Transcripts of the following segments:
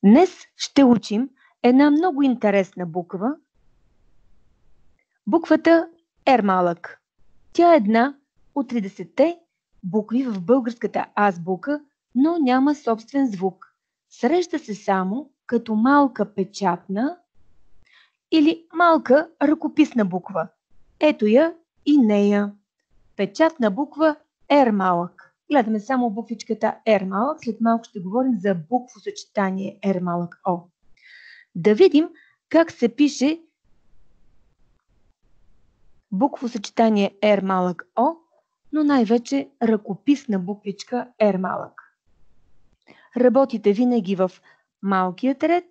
Днес ще учим една много интересна буква. Буквата R малък. Тя е една от 30-те букви в българската азбука, но няма собствен звук. Среща се само като малка печатна или малка ръкописна буква. Ето я и нея. Печатна буква R малък. Гледаме само буквичката R малък. След малко ще говорим за буквосъчетание R малък О. Да видим как се пише буквосъчетание R малък О, но най-вече ръкописна буквичка R малък. Работите винаги в малкият ред.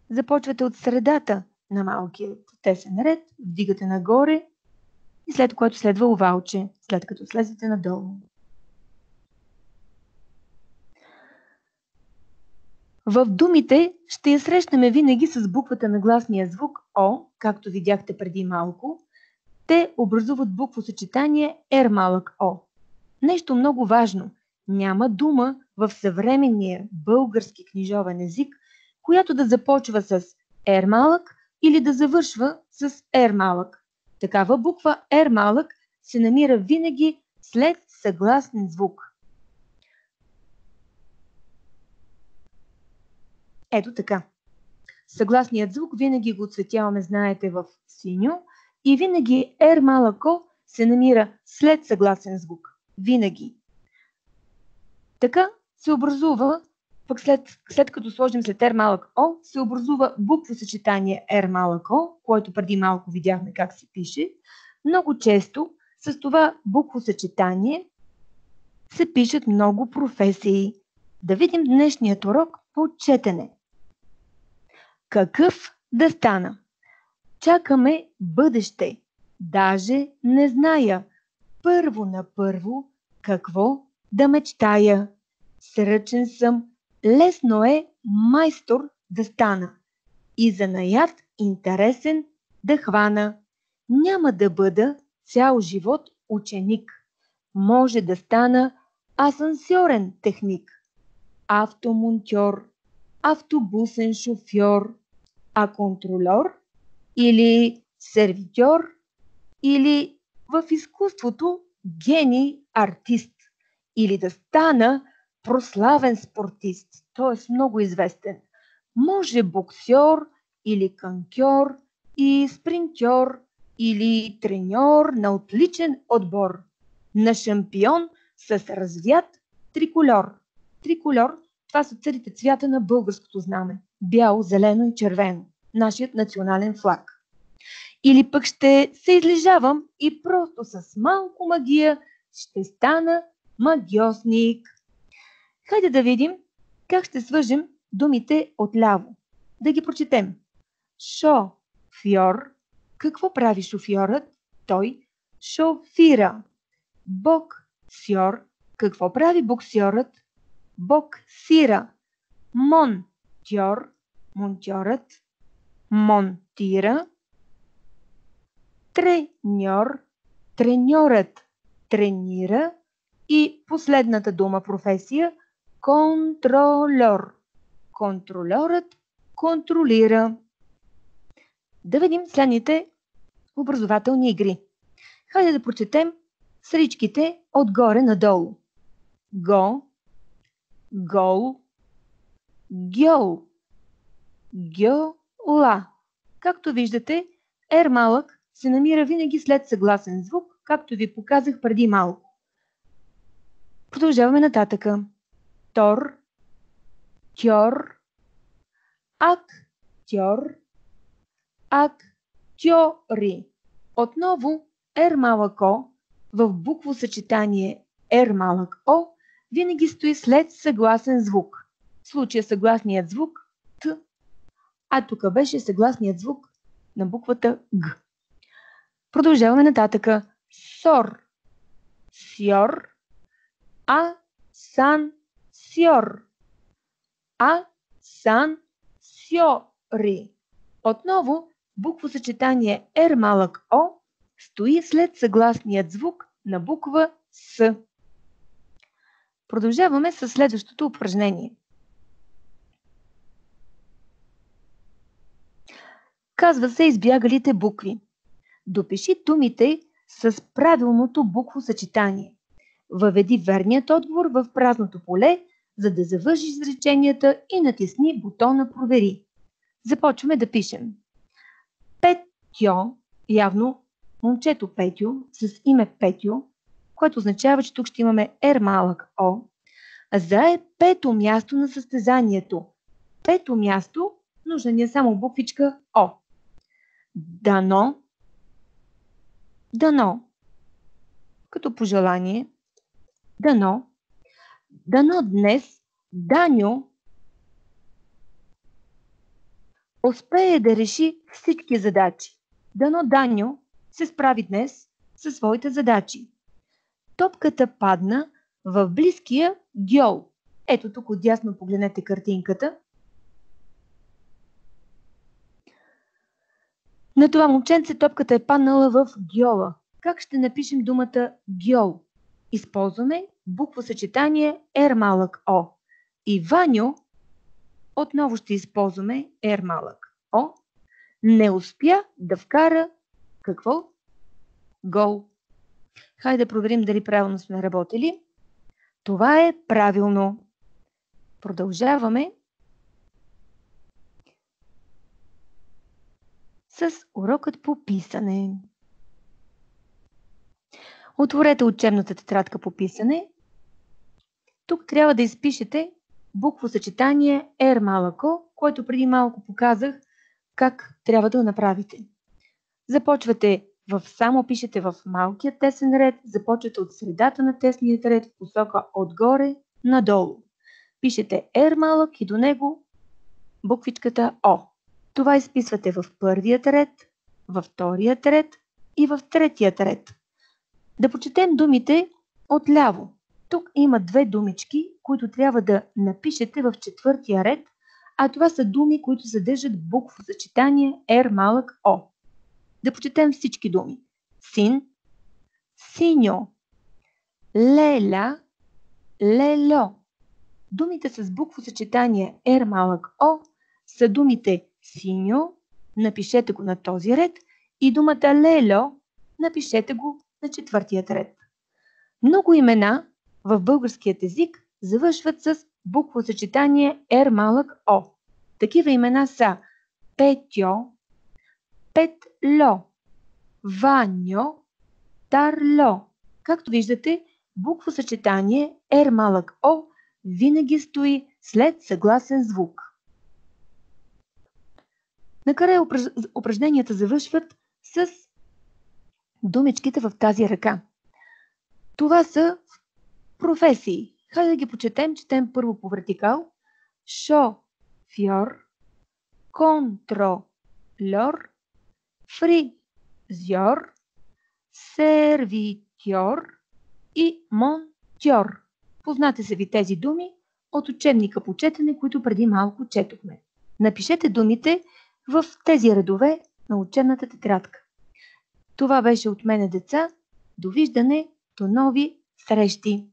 Започвате от средата на малкият тесен ред, вдигате нагоре и след което следва овалче, след като слезете надолу. В думите ще я срещнем винаги с буквата на гласния звук О, както видяхте преди малко. Те образуват буквосъчетание R малък О. Нещо много важно. Няма дума в съвременния български книжовен език, която да започва с R малък или да завършва с R малък. Такава буква R малък се намира винаги след съгласен звук. Ето така. Съгласният звук винаги го отцветяваме, знаете, в синьо и винаги R малък О се намира след съгласен звук. Винаги. Така се образува, пък след като сложим след R малък О, се образува буквосъчетание R малък О, което преди малко видяхме как се пише. Много често с това буквосъчетание се пишат много професии. Да видим днешният урок по четене. Какъв да стана? Чакаме бъдеще. Даже не зная. Първо на първо какво да мечтая. Сръчен съм, лесно е майстор да стана. И занаят интересен да хвана. Няма да бъда цял живот ученик. Може да стана асансьорен техник, автомонтьор, автобусен шофьор, а контрольор или сервитьор или в изкуството гений артист или да стана прославен спортист, т.е. много известен. Може боксьор или канкьор и спринтьор или треньор на отличен отбор. На шампион с развят трикольор. Трикольор, това са църите цвята на българското знаме. Бяло, зелено и червено. Нашият национален флаг. Или пък ще се излежавам и просто с малко магия ще стана магиосник. Хайде да видим как ще свържем думите отляво. Да ги прочетем. Шофьор. Какво прави шофьорът? Той шофира. Боксьор. Какво прави боксьорът? Боксира. Монтьор. Монтьорът монтира. Треньор. Треньорът тренира. И последната дума професия – контрольор. Контрольорът контролира. Да видим следните образователни игри. Хайде да прочетем сричките отгоре надолу. Го, гол, гьол, гьола. Както виждате, R малък се намира винаги след съгласен звук, както ви показах преди малко. Продължаваме нататъка. Тор, тьор, актьор, актьори. Отново R малък О в буквосъчетание R малък О винаги стои след съгласен звук. В случая съгласният звук Т, а тук беше съгласният звук на буквата Г. Продължаваме нататъка. Сор, сьор, асансьор, асансьори. Отново буквосъчетание R малък О стои след съгласният звук на буква С. Продължаваме с следващото упражнение. Казва се избягалите букви. Допиши думите с правилното буквосъчетание. Въведи верният отговор в празното поле, за да завършиш изреченията и натисни бутона Провери. Започваме да пишем. Петьо, явно момчето Петю с име Петю, което означава, че тук ще имаме R малък О, зае пето място на състезанието. Пето място, нужна ни е само буквичка О. Дано, като пожелание, дано днес Даню успее да реши всички задачи. Дано Даню се справи днес със своите задачи. Топката падна в близкия гьол. Ето тук отдясно погледнете картинката. На това момченце топката е паднала в гьола. Как ще напишем думата гьол? Използваме буквосъчетание R малък О. И Ваню, отново ще използваме R малък О, не успя да вкара какво? Гол. Хайде да проверим дали правилно сме работили. Това е правилно. Продължаваме с урокът по писане. Отворете учебната тетрадка по писане. Тук трябва да изпишете буквосъчетание R малък О, което преди малко показах как трябва да го направите. Започвате само пишете в малкия тесен ред, започвате от средата на тесния ред в посока отгоре надолу. Пишете R малък и до него буквичката О. Това изписвате в първият ред, във вторият ред и в третият ред. Да почетем думите отляво. Тук има две думички, които трябва да напишете в четвъртия ред, а това са думи, които съдържат буквосъчетание R малък О. Да почетем всички думи. Син, синьо, леля, лельо. Думите с буквосъчетание R малък О са думите синьо, напишете го на този ред, и думата лельо, напишете го на четвъртият ред. Много имена в българският език завършват с буквосъчетание R малък О. Такива имена са Петьо, Петло, Ваньо, Тарло. Както виждате, буквосъчетание R малък О винаги стои след съгласен звук. Накрая упражненията завършват с думичките в тази ръка. Това са професии. Хайде да ги почетем. Четем първо по вертикал. Шофьор, контрольор, фризьор, сервитьор и монтьор. Познате са ви тези думи от учебника по четене, които преди малко четохме. Напишете думите в тези редове на учебната тетрадка. Това беше от мене, деца. Довиждане, до нови срещи!